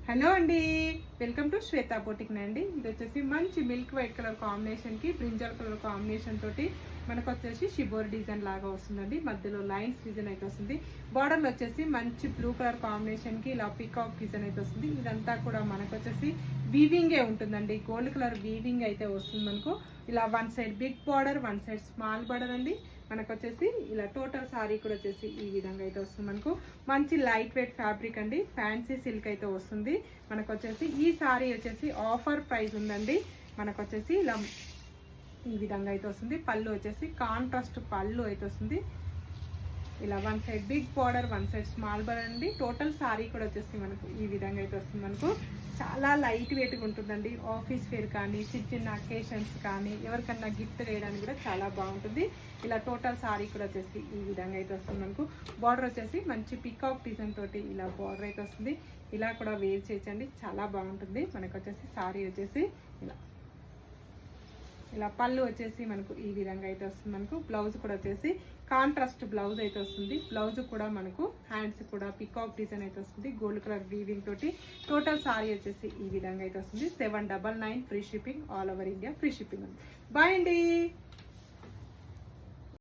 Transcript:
Hello అండి, welcome to Shweta boutique అండి. ఇది వచ్చేసి మంచి మిల్క్ వైట్ కలర్ కాంబినేషన్ కి బ్రింజల్ కలర్ కాంబినేషన్ తోటి మనకు వచ్చేసి షిబోర్ డిజైన్ లాగా వస్తుందండి. మధ్యలో లైన్స్ డిజైన్ అయితే వస్తుంది. బార్డర్ లో వచ్చేసి మంచి బ్లూ కలర్ కాంబినేషన్ కి ఇలా పీకాక్ డిజైన్ అయితే వస్తుంది. ఇదంతా కూడా మనకు వచ్చేసి వీవింగే ఉంటుందండి. గోల్డ్ కలర్ వీవింగ్ అయితే వస్తుంది మనకు. ఇలా one side big border, one side small border అండి. మనకు వచ్చేసి ఇలా టోటల్ సారీ కూడా వచ్చేసి ఈ విధంగా అయితే వస్తుంది. మనకు మంచి లైట్ వెయిట్ ఫ్యాబ్రిక్ అండి, ఫ్యాన్సీ సిల్క్ అయితే వస్తుంది. మనకు వచ్చేసి ఈ సారీ వచ్చేసి ఆఫర్ ప్రైస్ ఉందండి. మనకు వచ్చేసి ఇలా ఈ విధంగా అయితే వస్తుంది. పళ్ళు వచ్చేసి కాంట్రాస్ట్ పళ్ళు అయితే వస్తుంది. ఇలా one side big border, one side small border అండి. టోటల్ సారీ కూడా వచ్చేసి మనకు ఈ విధంగా అయితే వస్తుంది. మనకు చాలా లైట్ వెయిట్గా ఉంటుందండి. ఆఫీస్ వేర్ కానీ, చిన్న చిన్న అకేషన్స్ కానీ, ఎవరికన్నా గిఫ్ట్ వేయడానికి కూడా చాలా బాగుంటుంది. ఇలా టోటల్ సారీ కూడా వచ్చేసి ఈ విధంగా అయితే వస్తుంది. మనకు బార్డర్ వచ్చేసి మంచి పికాక్ డిజైన్ తోటి ఇలా బార్డర్ అయితే వస్తుంది. ఇలా కూడా వేర్ చేయొచ్చండి, చాలా బాగుంటుంది. మనకు వచ్చేసి సారీ వచ్చేసి ఇలా పళ్ళు వచ్చేసి మనకు ఈ విధంగా అయితే వస్తుంది. మనకు బ్లౌజ్ కూడా వచ్చేసి కాంట్రాస్ట్ బ్లౌజ్ అయితే వస్తుంది. బ్లౌజ్ కూడా మనకు హ్యాండ్స్ కూడా పికాక్ డిజైన్ అయితే వస్తుంది. గోల్డ్ కలర్ వీవింగ్ తోటి టోటల్ సారీ వచ్చేసి ఈ విధంగా అయితే వస్తుంది. 799 free shipping, all over India free shipping. Bye అండి.